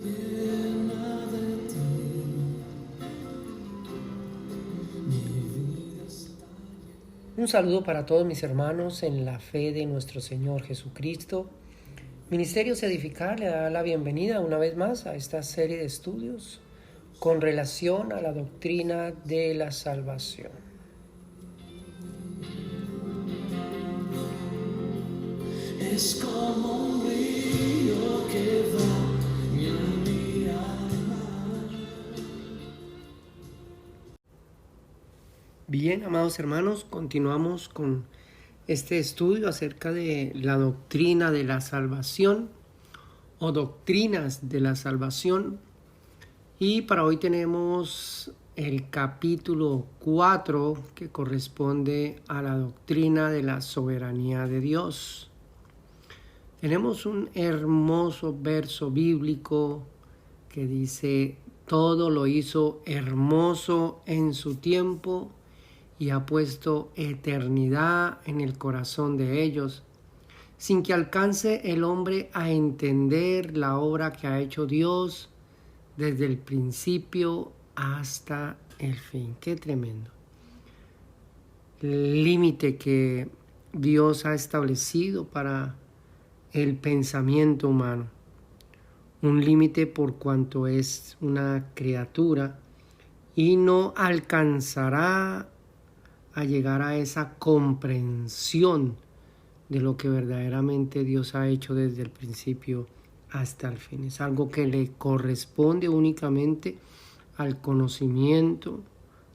Un saludo para todos mis hermanos en la fe de nuestro Señor Jesucristo. Ministerios Edificar le da la bienvenida una vez más a esta serie de estudios con relación a la doctrina de la salvación. Es como un río que va en mi alma. Bien, amados hermanos, continuamos con este estudio acerca de la doctrina de la salvación o doctrinas de la salvación. Y para hoy tenemos el capítulo 4 que corresponde a la doctrina de la soberanía de Dios. Tenemos un hermoso verso bíblico que dice: todo lo hizo hermoso en su tiempo y ha puesto eternidad en el corazón de ellos, sin que alcance el hombre a entender la obra que ha hecho Dios desde el principio hasta el fin. Qué tremendo. El límite que Dios ha establecido para el pensamiento humano. Un límite por cuanto es una criatura y no alcanzará a llegar a esa comprensión de lo que verdaderamente Dios ha hecho desde el principio hasta el fin. Es algo que le corresponde únicamente al conocimiento,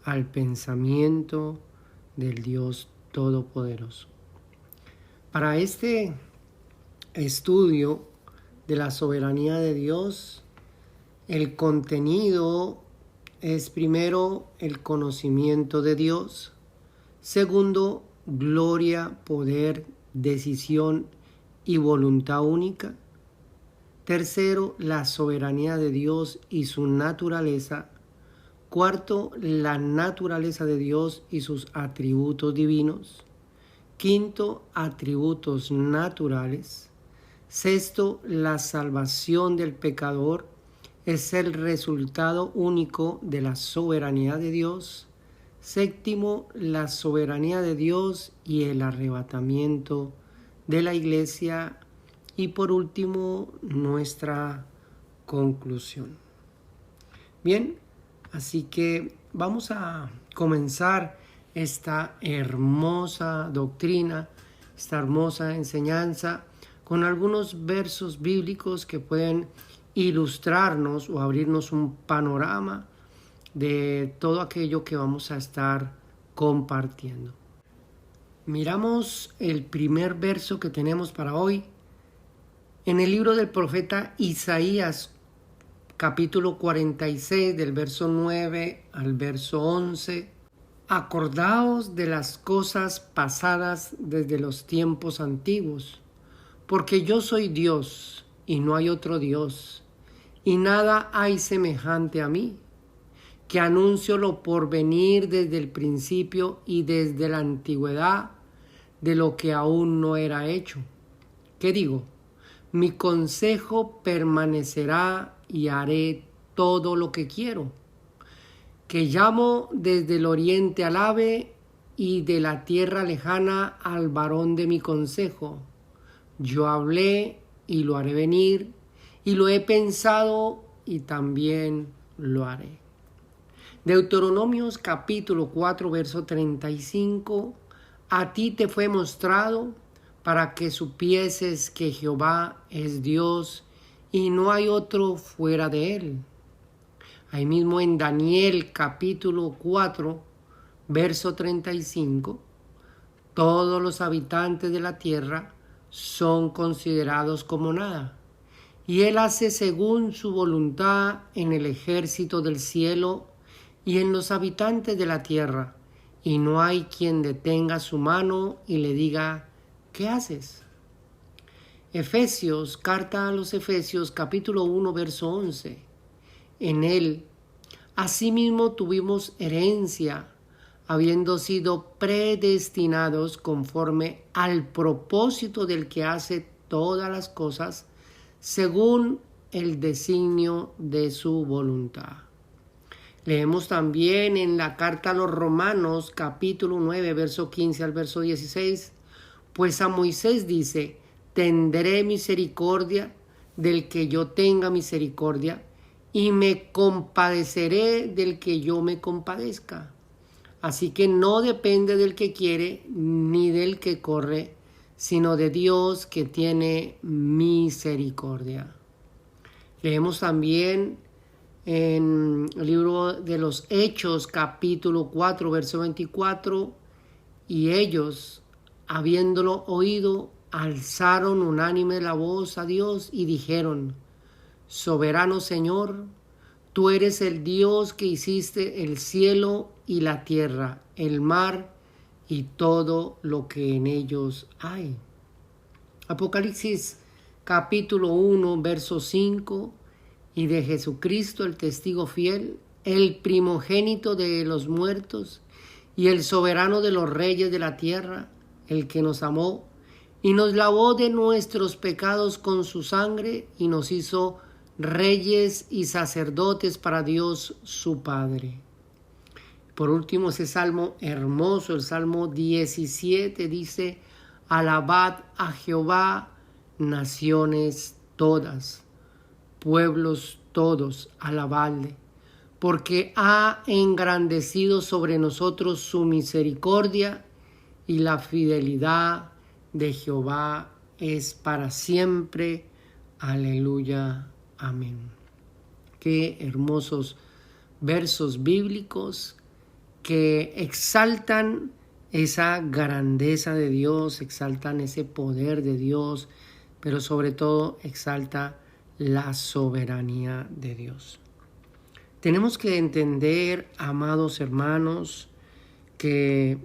al pensamiento del Dios Todopoderoso. Para este estudio de la soberanía de Dios, el contenido es primero el conocimiento de Dios. Segundo, gloria, poder, decisión y voluntad única. Tercero, la soberanía de Dios y su naturaleza. Cuarto, la naturaleza de Dios y sus atributos divinos. Quinto, atributos naturales. Sexto, la salvación del pecador es el resultado único de la soberanía de Dios. Séptimo, la soberanía de Dios y el arrebatamiento de la iglesia. Y por último, nuestra conclusión. Bien, así que vamos a comenzar esta hermosa doctrina, esta hermosa enseñanza, con algunos versos bíblicos que pueden ilustrarnos o abrirnos un panorama de todo aquello que vamos a estar compartiendo. Miramos el primer verso que tenemos para hoy en el libro del profeta Isaías, capítulo 46, del verso 9 al verso 11. Acordaos de las cosas pasadas desde los tiempos antiguos, porque yo soy Dios y no hay otro Dios, y nada hay semejante a mí, que anuncio lo porvenir desde el principio y desde la antigüedad de lo que aún no era hecho. ¿Qué digo? Mi consejo permanecerá y haré todo lo que quiero. Que llamo desde el oriente al ave y de la tierra lejana al varón de mi consejo. Yo hablé y lo haré venir, y lo he pensado y también lo haré. Deuteronomios capítulo 4, verso 35. A ti te fue mostrado para que supieses que Jehová es Dios y no hay otro fuera de él. Ahí mismo en Daniel capítulo 4, verso 35. Todos los habitantes de la tierra son considerados como nada, y él hace según su voluntad en el ejército del cielo y en los habitantes de la tierra, y no hay quien detenga su mano y le diga: ¿qué haces? Efesios, carta a los Efesios, capítulo 1, verso 11. En él, asimismo, tuvimos herencia, habiendo sido predestinados conforme al propósito del que hace todas las cosas, según el designio de su voluntad. Leemos también en la carta a los Romanos, capítulo 9, verso 15 al verso 16, pues a Moisés dice, tendré misericordia del que yo tenga misericordia, y me compadeceré del que yo me compadezca. Así que no depende del que quiere ni del que corre, sino de Dios que tiene misericordia. Leemos también en el libro de los Hechos, capítulo 4, verso 24, y ellos, habiéndolo oído, alzaron unánime la voz a Dios y dijeron, Soberano Señor, tú eres el Dios que hiciste el cielo y la tierra, el mar y todo lo que en ellos hay. Apocalipsis capítulo 1, verso 5, y de Jesucristo el testigo fiel, el primogénito de los muertos y el soberano de los reyes de la tierra, el que nos amó y nos lavó de nuestros pecados con su sangre y nos hizo reyes y sacerdotes para Dios su Padre. Por último, ese salmo hermoso, el Salmo 17, dice, alabad a Jehová, naciones todas, pueblos todos, alabadle, porque ha engrandecido sobre nosotros su misericordia y la fidelidad de Jehová es para siempre. Aleluya. Amén. Qué hermosos versos bíblicos que exaltan esa grandeza de Dios, exaltan ese poder de Dios, pero sobre todo exalta la soberanía de Dios. Tenemos que entender, amados hermanos, que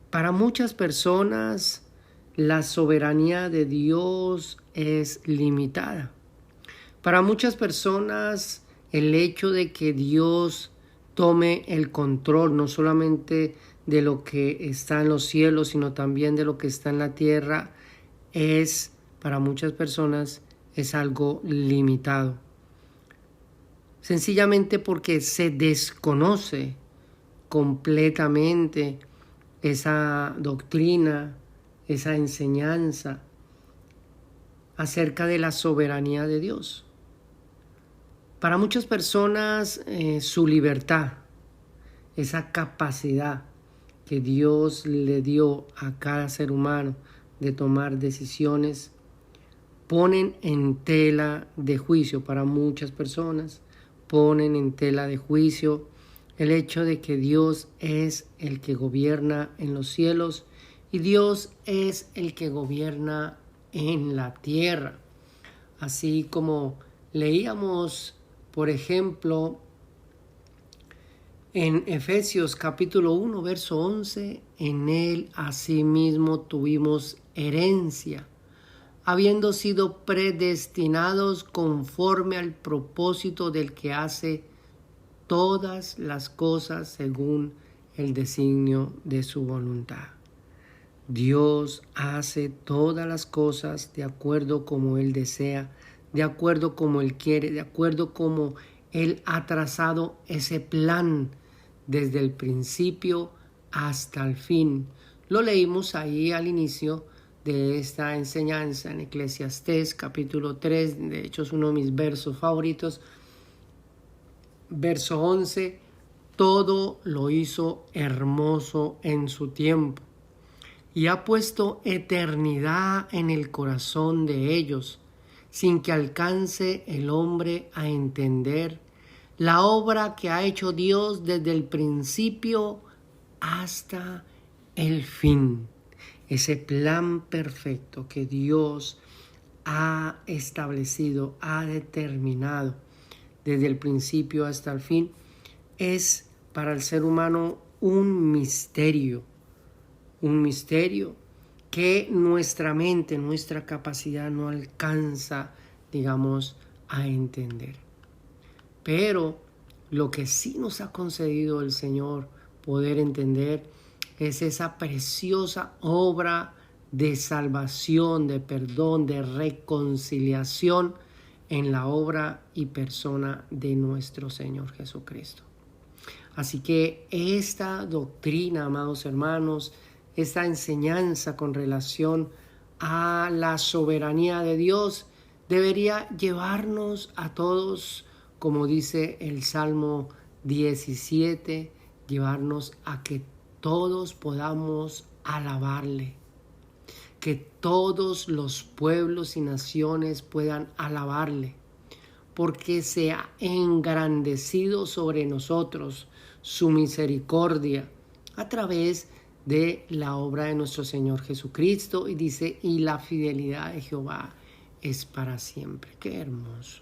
para muchas personas la soberanía de Dios es limitada. Para muchas personas el hecho de que Dios tome el control no solamente de lo que está en los cielos, sino también de lo que está en la tierra, para muchas personas es algo limitado. Sencillamente porque se desconoce completamente esa doctrina, esa enseñanza acerca de la soberanía de Dios. Para muchas personas su libertad, esa capacidad que Dios le dio a cada ser humano de tomar decisiones, ponen en tela de juicio para muchas personas, ponen en tela de juicio el hecho de que Dios es el que gobierna en los cielos y Dios es el que gobierna en la tierra. Así como leíamos, por ejemplo, en Efesios capítulo 1, verso 11, en él asimismo tuvimos herencia, habiendo sido predestinados conforme al propósito del que hace todas las cosas según el designio de su voluntad. Dios hace todas las cosas de acuerdo como Él desea, de acuerdo como Él quiere, de acuerdo como Él ha trazado ese plan desde el principio hasta el fin. Lo leímos ahí al inicio de esta enseñanza en Eclesiastés capítulo 3, de hecho es uno de mis versos favoritos. Verso 11, todo lo hizo hermoso en su tiempo y ha puesto eternidad en el corazón de ellos, sin que alcance el hombre a entender la obra que ha hecho Dios desde el principio hasta el fin. Ese plan perfecto que Dios ha establecido, ha determinado desde el principio hasta el fin, es para el ser humano un misterio que nuestra mente, nuestra capacidad no alcanza, a entender. Pero lo que sí nos ha concedido el Señor poder entender es esa preciosa obra de salvación, de perdón, de reconciliación en la obra y persona de nuestro Señor Jesucristo. Así que esta doctrina, amados hermanos, esta enseñanza con relación a la soberanía de Dios debería llevarnos a todos, como dice el Salmo 17, llevarnos a que todos podamos alabarle, que todos los pueblos y naciones puedan alabarle, porque se ha engrandecido sobre nosotros su misericordia a través de la obra de nuestro Señor Jesucristo, y dice, y la fidelidad de Jehová es para siempre. Qué hermoso.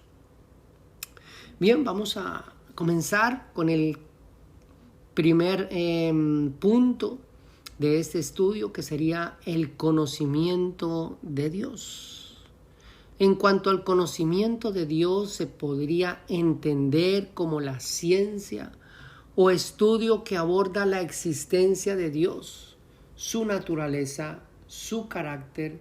Bien, vamos a comenzar con el primer punto de este estudio, que sería el conocimiento de Dios. En cuanto al conocimiento de Dios, se podría entender como la ciencia o estudio que aborda la existencia de Dios, su naturaleza, su carácter,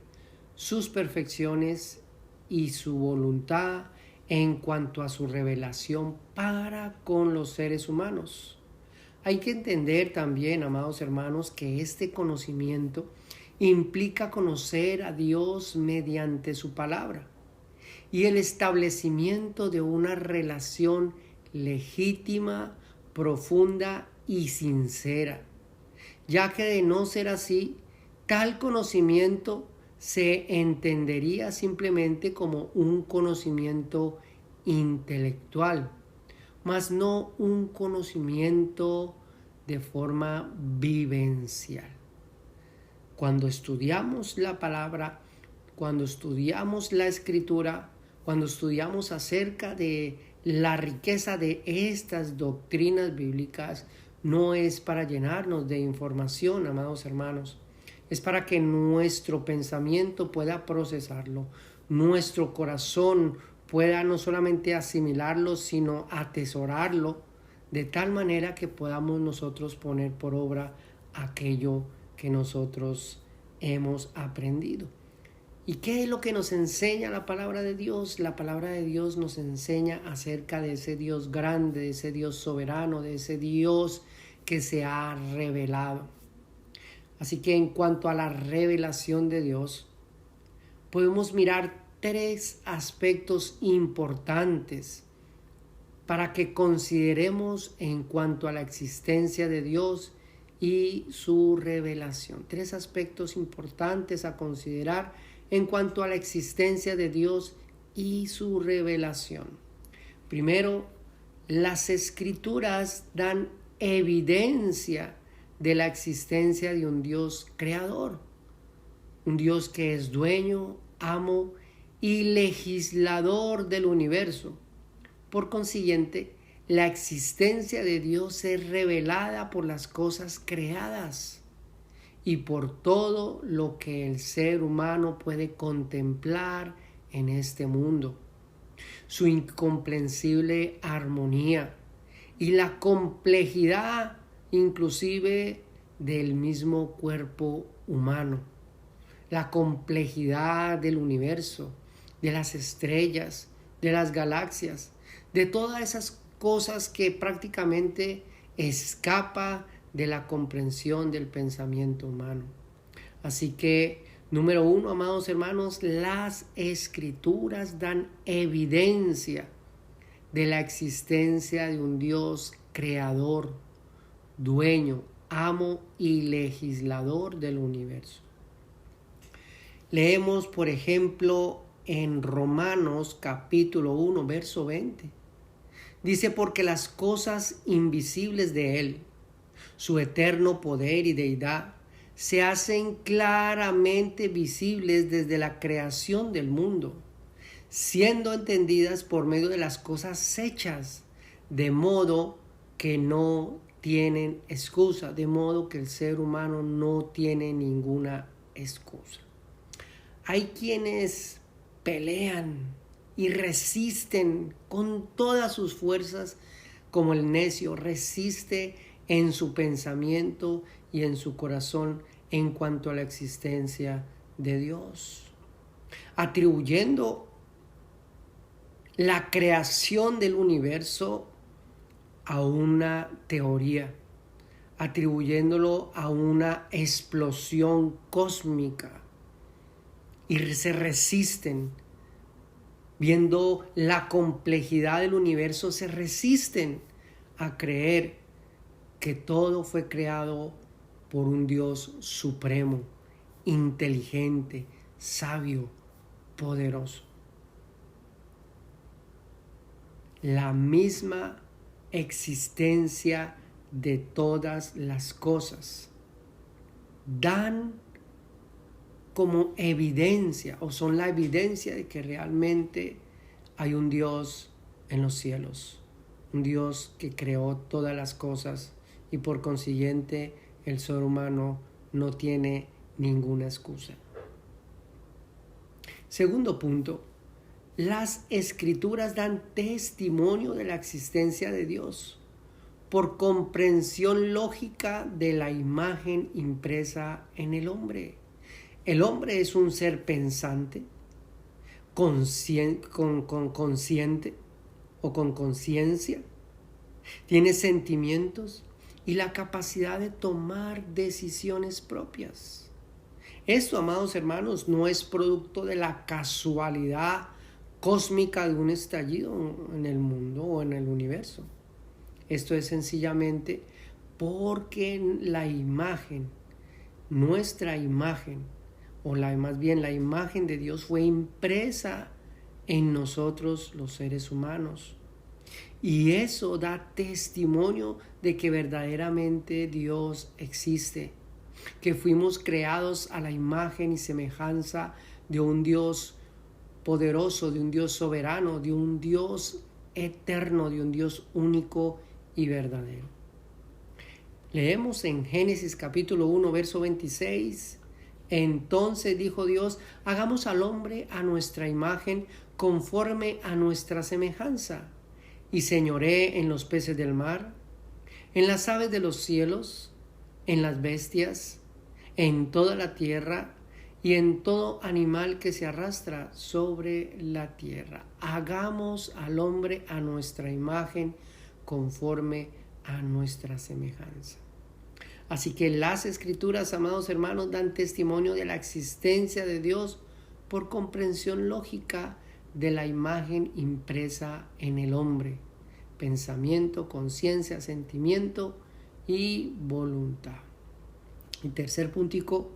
sus perfecciones y su voluntad en cuanto a su revelación para con los seres humanos. Hay que entender también, amados hermanos, que este conocimiento implica conocer a Dios mediante su palabra y el establecimiento de una relación legítima, profunda y sincera, ya que de no ser así, tal conocimiento se entendería simplemente como un conocimiento intelectual, mas no un conocimiento de forma vivencial. Cuando estudiamos la palabra, cuando estudiamos la escritura, cuando estudiamos acerca de la riqueza de estas doctrinas bíblicas, no es para llenarnos de información, amados hermanos. Es para que nuestro pensamiento pueda procesarlo, nuestro corazón pueda no solamente asimilarlo, sino atesorarlo, de tal manera que podamos nosotros poner por obra aquello que nosotros hemos aprendido. ¿Y qué es lo que nos enseña la palabra de Dios? La palabra de Dios nos enseña acerca de ese Dios grande, de ese Dios soberano, de ese Dios que se ha revelado. Así que en cuanto a la revelación de Dios, podemos mirar tres aspectos importantes para que consideremos en cuanto a la existencia de Dios y su revelación. Tres aspectos importantes a considerar en cuanto a la existencia de Dios y su revelación. Primero, las Escrituras dan evidencia de la existencia de un Dios creador, un Dios que es dueño, amo y legislador del universo. Por consiguiente, la existencia de Dios es revelada por las cosas creadas y por todo lo que el ser humano puede contemplar en este mundo. Su incomprensible armonía y la complejidad inclusive del mismo cuerpo humano, la complejidad del universo, de las estrellas, de las galaxias, de todas esas cosas que prácticamente escapa de la comprensión del pensamiento humano. Así que, número uno, amados hermanos, las Escrituras dan evidencia de la existencia de un Dios creador, dueño, amo y legislador del universo. Leemos, por ejemplo, en Romanos capítulo 1, verso 20. Dice, porque las cosas invisibles de Él, su eterno poder y deidad, se hacen claramente visibles desde la creación del mundo, siendo entendidas por medio de las cosas hechas, de modo que no tienen excusa, de modo que el ser humano no tiene ninguna excusa. Hay quienes pelean y resisten con todas sus fuerzas, como el necio resiste en su pensamiento y en su corazón en cuanto a la existencia de Dios, atribuyendo la creación del universo a una teoría, atribuyéndolo a una explosión cósmica, y se resisten, viendo la complejidad del universo, se resisten a creer que todo fue creado por un Dios supremo, inteligente, sabio, poderoso. La misma existencia de todas las cosas dan como evidencia, o son la evidencia de que realmente hay un Dios en los cielos, un Dios que creó todas las cosas, y por consiguiente el ser humano no tiene ninguna excusa. Segundo punto, las Escrituras dan testimonio de la existencia de Dios por comprensión lógica de la imagen impresa en el hombre. El hombre es un ser pensante, consciente o con conciencia, tiene sentimientos y la capacidad de tomar decisiones propias. Esto, amados hermanos, no es producto de la casualidad cósmica de un estallido en el mundo o en el universo. Esto es sencillamente porque la imagen, nuestra imagen, o más bien la imagen de Dios fue impresa en nosotros los seres humanos. Y eso da testimonio de que verdaderamente Dios existe, que fuimos creados a la imagen y semejanza de un Dios poderoso, de un Dios soberano, de un Dios eterno, de un Dios único y verdadero. Leemos en Génesis capítulo 1, verso 26. Entonces dijo Dios: hagamos al hombre a nuestra imagen, conforme a nuestra semejanza, y señoree en los peces del mar, en las aves de los cielos, en las bestias, en toda la tierra y en todo animal que se arrastra sobre la tierra. Hagamos al hombre a nuestra imagen, conforme a nuestra semejanza. Así que las Escrituras, amados hermanos, dan testimonio de la existencia de Dios por comprensión lógica de la imagen impresa en el hombre: pensamiento, conciencia, sentimiento y voluntad. Y tercer puntico,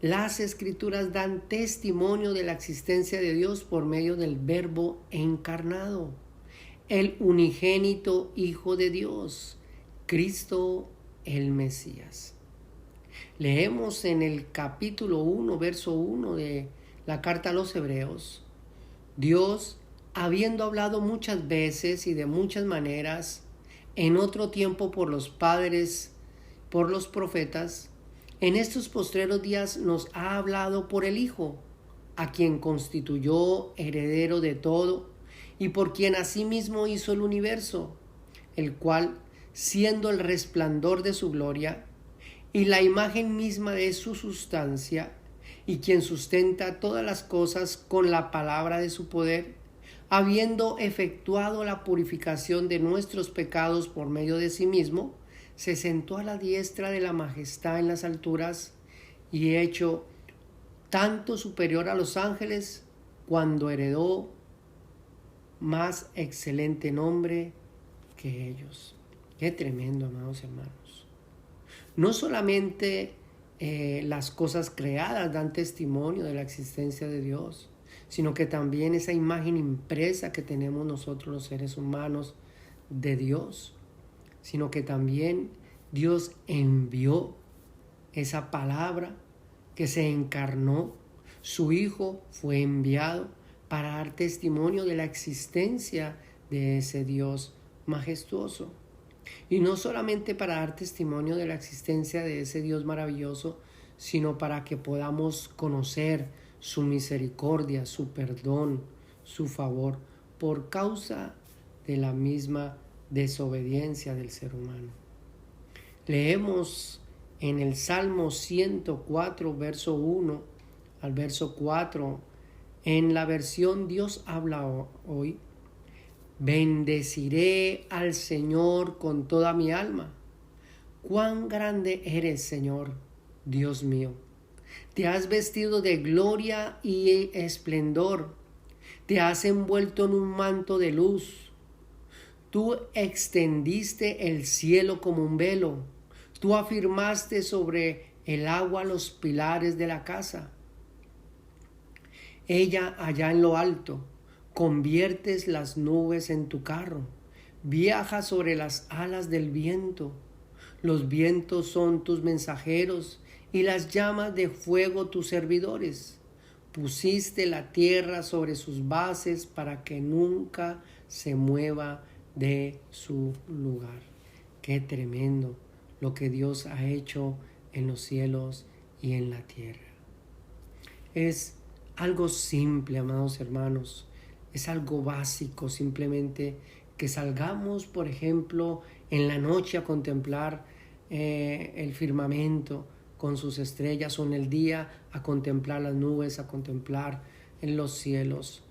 las Escrituras dan testimonio de la existencia de Dios por medio del Verbo encarnado, el unigénito Hijo de Dios, Cristo el Mesías. Leemos en el capítulo 1, verso 1 de la carta a los Hebreos: Dios, habiendo hablado muchas veces y de muchas maneras en otro tiempo por los padres, por los profetas, en estos postreros días nos ha hablado por el Hijo, a quien constituyó heredero de todo y por quien asimismo hizo el universo, el cual, siendo el resplandor de su gloria y la imagen misma de su sustancia, y quien sustenta todas las cosas con la palabra de su poder, habiendo efectuado la purificación de nuestros pecados por medio de sí mismo, se sentó a la diestra de la majestad en las alturas, y hecho tanto superior a los ángeles, cuando heredó más excelente nombre que ellos. Qué tremendo, amados hermanos. No solamente las cosas creadas dan testimonio de la existencia de Dios, sino que también esa imagen impresa que tenemos nosotros los seres humanos de Dios, sino que también Dios envió esa palabra que se encarnó. Su Hijo fue enviado para dar testimonio de la existencia de ese Dios majestuoso. Y no solamente para dar testimonio de la existencia de ese Dios maravilloso, sino para que podamos conocer su misericordia, su perdón, su favor, por causa de la misma desobediencia del ser humano. Leemos en el Salmo 104, verso 1 al verso 4, En la versión Dios habla hoy, bendeciré al Señor con toda mi alma. Cuán grande eres, Señor, Dios mío. Te has vestido de gloria y esplendor. Te has envuelto en un manto de luz. Tú extendiste el cielo como un velo. Tú afirmaste sobre el agua los pilares de la casa. Ella allá en lo alto, conviertes las nubes en tu carro. Viajas sobre las alas del viento. Los vientos son tus mensajeros y las llamas de fuego tus servidores. Pusiste la tierra sobre sus bases para que nunca se mueva de su lugar. Qué tremendo lo que Dios ha hecho en los cielos y en la tierra. Es algo simple, amados hermanos. Es algo básico, simplemente que salgamos, por ejemplo, en la noche a contemplar el firmamento con sus estrellas, o en el día a contemplar las nubes, a contemplar en los cielos.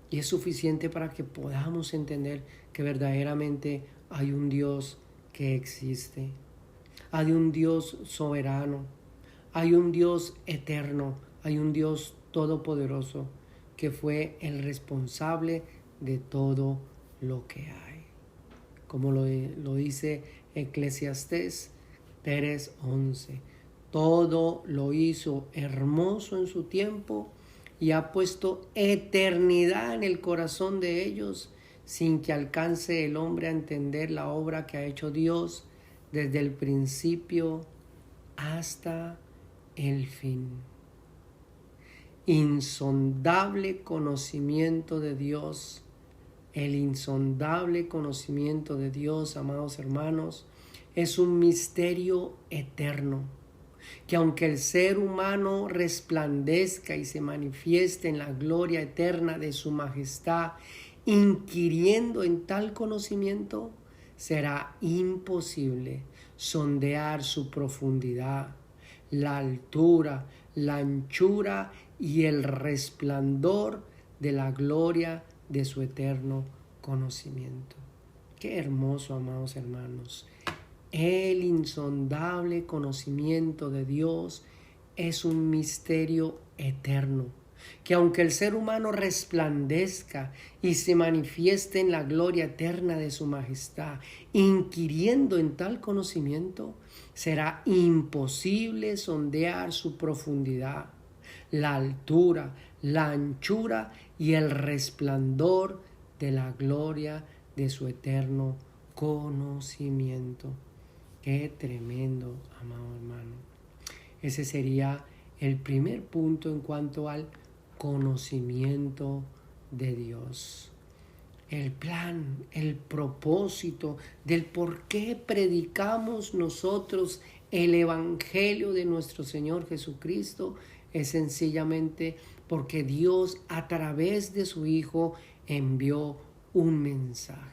Y es suficiente para que podamos entender que verdaderamente hay un Dios que existe. Hay un Dios soberano. Hay un Dios eterno. Hay un Dios todopoderoso que fue el responsable de todo lo que hay. Como lo dice Eclesiastés 3:11. Todo lo hizo hermoso en su tiempo y ha puesto eternidad en el corazón de ellos, sin que alcance el hombre a entender la obra que ha hecho Dios desde el principio hasta el fin. Insondable conocimiento de Dios. El insondable conocimiento de Dios, amados hermanos, es un misterio eterno, que aunque el ser humano resplandezca y se manifieste en la gloria eterna de su majestad, inquiriendo en tal conocimiento, será imposible sondear su profundidad, la altura, la anchura y el resplandor de la gloria de su eterno conocimiento. Qué hermoso, amados hermanos. El insondable conocimiento de Dios es un misterio eterno, que aunque el ser humano resplandezca y se manifieste en la gloria eterna de su majestad, inquiriendo en tal conocimiento, será imposible sondear su profundidad, la altura, la anchura y el resplandor de la gloria de su eterno conocimiento. Qué tremendo, amado hermano. Ese sería el primer punto en cuanto al conocimiento de Dios. El plan, el propósito del por qué predicamos nosotros el Evangelio de nuestro Señor Jesucristo es sencillamente porque Dios a través de su Hijo envió un mensaje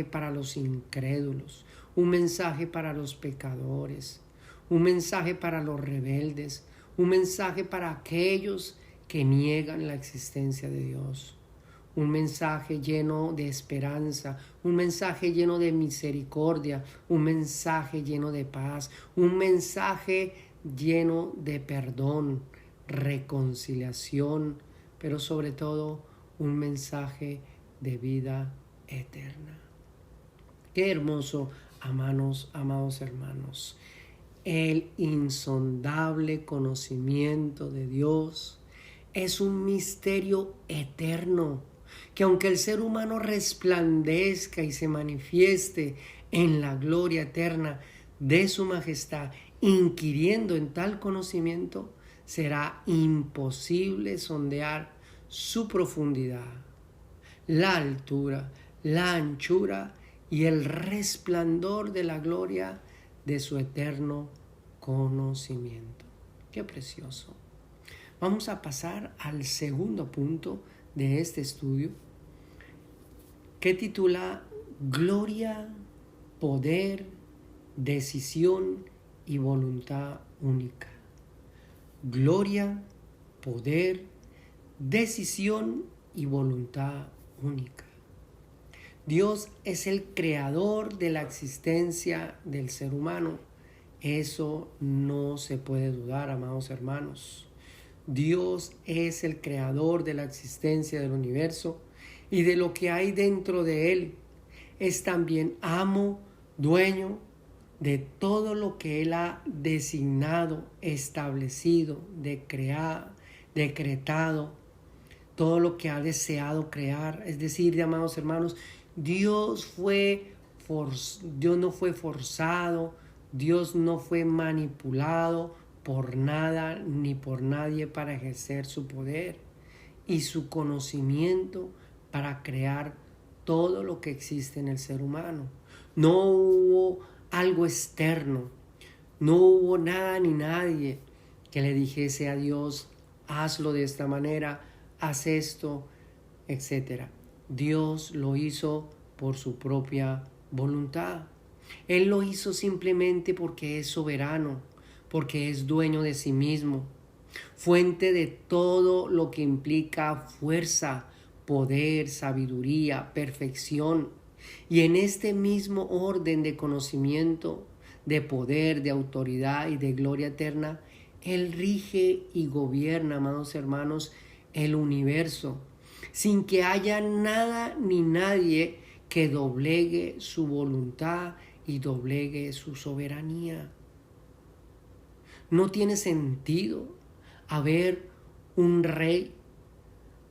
para los incrédulos, un mensaje para los pecadores, un mensaje para los rebeldes, un mensaje para aquellos que niegan la existencia de Dios, un mensaje lleno de esperanza, un mensaje lleno de misericordia, un mensaje lleno de paz, un mensaje lleno de perdón, reconciliación, pero sobre todo un mensaje de vida eterna. Qué hermoso, amados hermanos. El insondable conocimiento de Dios es un misterio eterno, que aunque el ser humano resplandezca y se manifieste en la gloria eterna de su majestad, inquiriendo en tal conocimiento, será imposible sondear su profundidad, la altura, la anchura y el resplandor de la gloria de su eterno conocimiento. Qué precioso. Vamos a pasar al segundo punto de este estudio, que titula Gloria, Poder, Decisión y Voluntad Única. Gloria, poder, decisión y voluntad única. Dios es el creador de la existencia del ser humano. Eso no se puede dudar, amados hermanos. Dios es el creador de la existencia del universo y de lo que hay dentro de él. Es también amo, dueño de todo lo que él ha designado, establecido, decretado, todo lo que ha deseado crear. Es decir, amados hermanos, Dios no fue forzado, Dios no fue manipulado por nada ni por nadie para ejercer su poder y su conocimiento para crear todo lo que existe en el ser humano. No hubo algo externo, no hubo nada ni nadie que le dijese a Dios, hazlo de esta manera, haz esto, etc. Dios lo hizo por su propia voluntad. Él lo hizo simplemente porque es soberano, porque es dueño de sí mismo, fuente de todo lo que implica fuerza, poder, sabiduría, perfección. Y en este mismo orden de conocimiento, de poder, de autoridad y de gloria eterna, Él rige y gobierna, amados hermanos, el universo, sin que haya nada ni nadie que doblegue su voluntad y doblegue su soberanía. No tiene sentido haber un rey,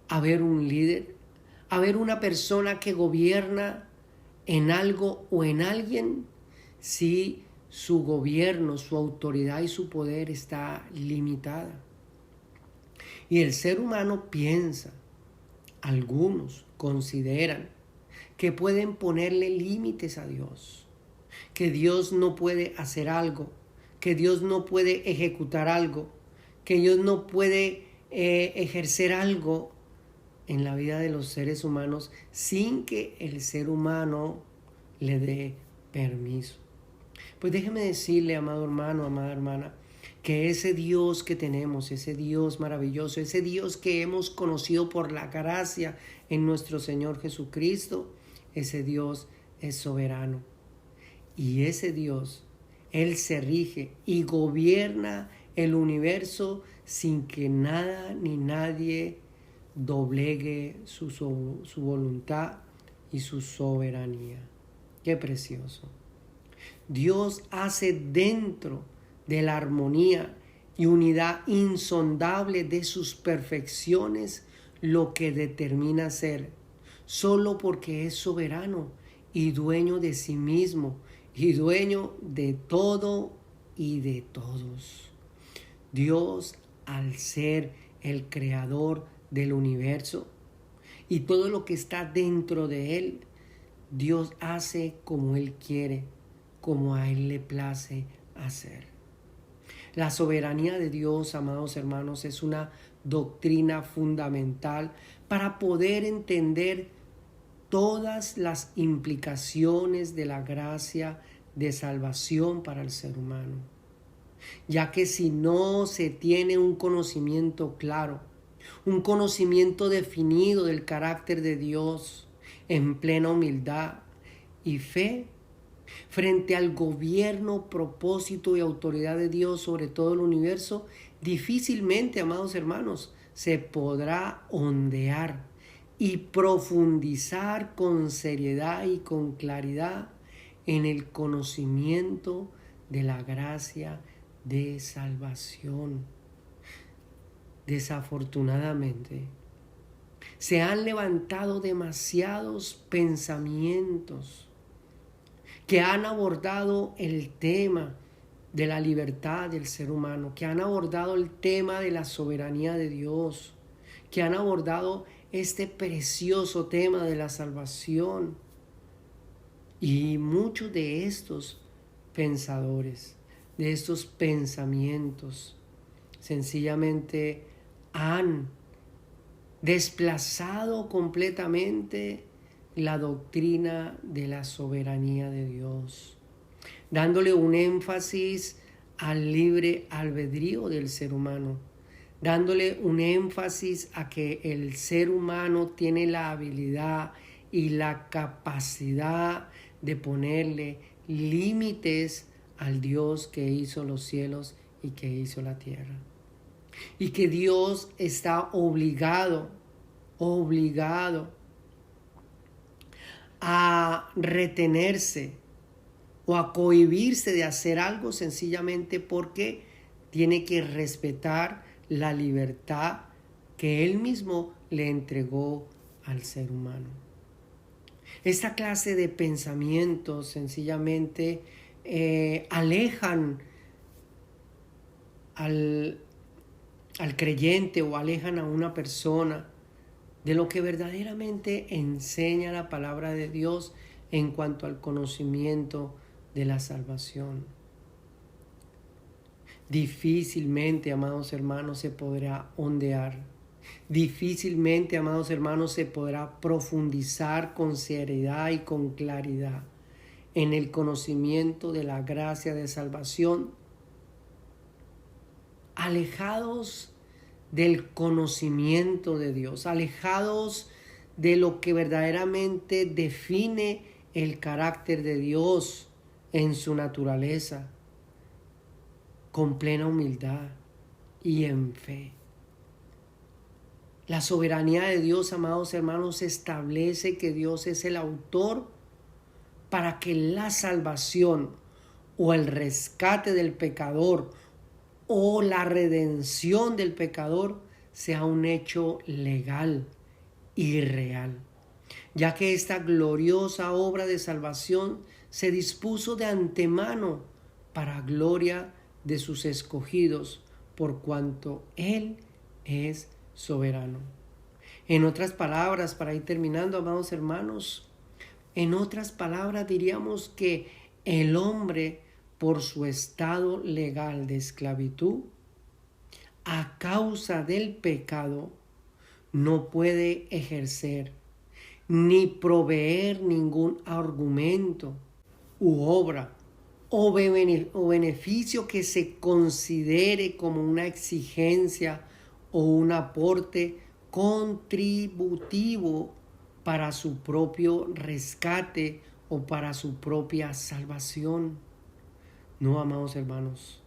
haber un líder, haber una persona que gobierna en algo o en alguien si su gobierno, su autoridad y su poder está limitada. Y el ser humano piensa, algunos consideran que pueden ponerle límites a Dios, que Dios no puede hacer algo, que Dios no puede ejecutar algo, que Dios no puede ejercer algo en la vida de los seres humanos sin que el ser humano le dé permiso. Pues déjeme decirle, amado hermano, amada hermana, que ese Dios que tenemos, ese Dios maravilloso, ese Dios que hemos conocido por la gracia en nuestro Señor Jesucristo, ese Dios es soberano. Y ese Dios, Él se rige y gobierna el universo sin que nada ni nadie doblegue su voluntad y su soberanía. Qué precioso. Dios hace dentro de la armonía y unidad insondable de sus perfecciones lo que determina ser, solo porque es soberano y dueño de sí mismo y dueño de todo y de todos. Dios, al ser el creador del universo y todo lo que está dentro de él, Dios hace como Él quiere, como a Él le place hacer. La soberanía de Dios, amados hermanos, es una doctrina fundamental para poder entender todas las implicaciones de la gracia de salvación para el ser humano. Ya que si no se tiene un conocimiento claro, un conocimiento definido del carácter de Dios en plena humildad y fe, frente al gobierno, propósito y autoridad de Dios sobre todo el universo, difícilmente, amados hermanos, se podrá ondear y profundizar con seriedad y con claridad en el conocimiento de la gracia de salvación. Desafortunadamente, se han levantado demasiados pensamientos que han abordado el tema de la libertad del ser humano, que han abordado el tema de la soberanía de Dios, que han abordado este precioso tema de la salvación. Y muchos de estos pensadores, de estos pensamientos, sencillamente han desplazado completamente la doctrina de la soberanía de Dios, dándole un énfasis al libre albedrío del ser humano, dándole un énfasis a que el ser humano tiene la habilidad y la capacidad de ponerle límites al Dios que hizo los cielos y que hizo la tierra. Y que Dios está obligado a retenerse o a cohibirse de hacer algo sencillamente porque tiene que respetar la libertad que Él mismo le entregó al ser humano. Esta clase de pensamientos sencillamente alejan al creyente o alejan a una persona de lo que verdaderamente enseña la palabra de Dios en cuanto al conocimiento de la salvación. Difícilmente, amados hermanos, se podrá ondear. Difícilmente, amados hermanos, se podrá profundizar con seriedad y con claridad en el conocimiento de la gracia de salvación, alejados del conocimiento de Dios, alejados de lo que verdaderamente define el carácter de Dios en su naturaleza, con plena humildad y en fe. La soberanía de Dios, amados hermanos, establece que Dios es el autor para que la salvación o el rescate del pecador o la redención del pecador sea un hecho legal y real, ya que esta gloriosa obra de salvación se dispuso de antemano para gloria de sus escogidos, por cuanto Él es soberano. En otras palabras, para ir terminando, amados hermanos, en otras palabras diríamos que el hombre, por su estado legal de esclavitud, a causa del pecado, no puede ejercer ni proveer ningún argumento u obra o beneficio que se considere como una exigencia o un aporte contributivo para su propio rescate o para su propia salvación. No, amados hermanos,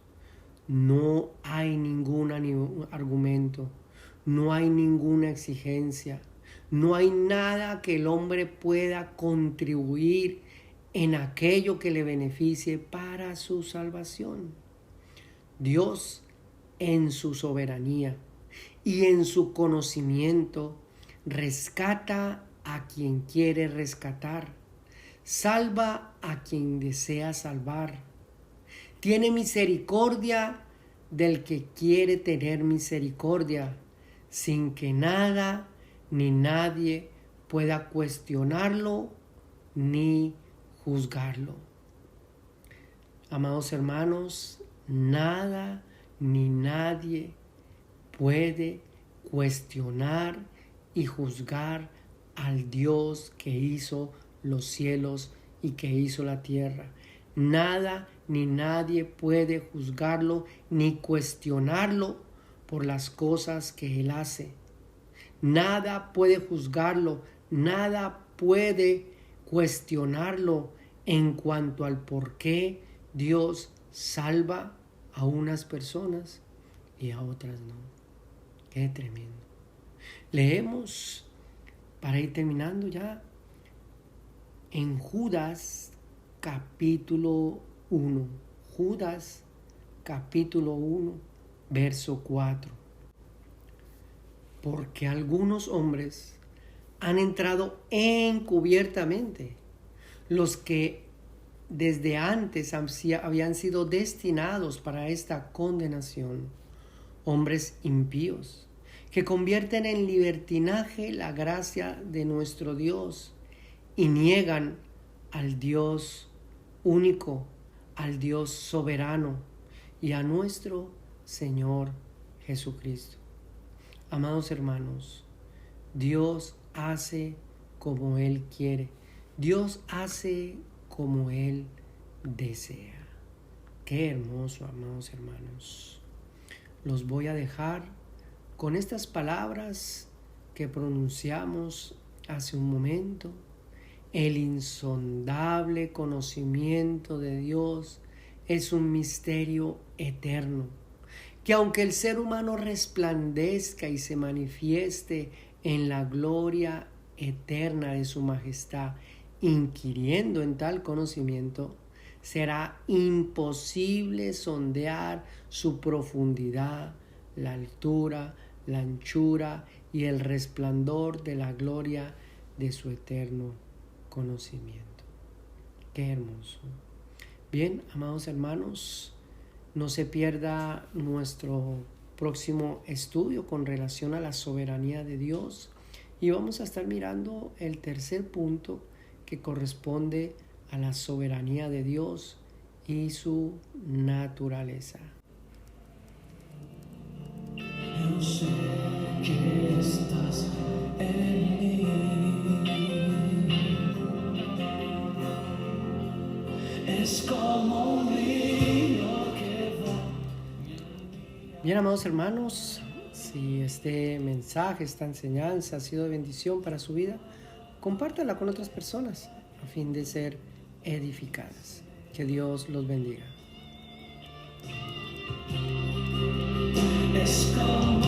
no hay ningún argumento, no hay ninguna exigencia, no hay nada que el hombre pueda contribuir en aquello que le beneficie para su salvación. Dios, en su soberanía y en su conocimiento, rescata a quien quiere rescatar, salva a quien desea salvar, tiene misericordia del que quiere tener misericordia, sin que nada ni nadie pueda cuestionarlo ni juzgarlo. Amados hermanos, nada ni nadie puede cuestionar y juzgar al Dios que hizo los cielos y que hizo la tierra. Nada ni nadie puede juzgarlo ni cuestionarlo por las cosas que Él hace. Nada puede juzgarlo, nada puede cuestionarlo en cuanto al por qué Dios salva a unas personas y a otras no. Qué tremendo. Leemos, para ir terminando ya, en Judas capítulo 1. Judas capítulo 1, verso 4. Porque algunos hombres han entrado encubiertamente, los que desde antes habían sido destinados para esta condenación, hombres impíos, que convierten en libertinaje la gracia de nuestro Dios y niegan al Dios único, al Dios soberano y a nuestro Señor Jesucristo. Amados hermanos, Dios hace como Él quiere. Dios hace como Él desea. Qué hermoso, amados hermanos. Los voy a dejar con estas palabras que pronunciamos hace un momento, el insondable conocimiento de Dios es un misterio eterno, que aunque el ser humano resplandezca y se manifieste en la gloria eterna de su majestad, inquiriendo en tal conocimiento, será imposible sondear su profundidad, la altura, la anchura y el resplandor de la gloria de su eterno conocimiento. Qué hermoso. Bien, amados hermanos, no se pierda nuestro próximo estudio con relación a la soberanía de Dios y vamos a estar mirando el tercer punto que corresponde a la soberanía de Dios y su naturaleza. Yo sé que estás en mí. Es como un río que va. Bien, amados hermanos, si este mensaje, esta enseñanza ha sido de bendición para su vida, compártala con otras personas a fin de ser edificadas. Que Dios los bendiga. Es como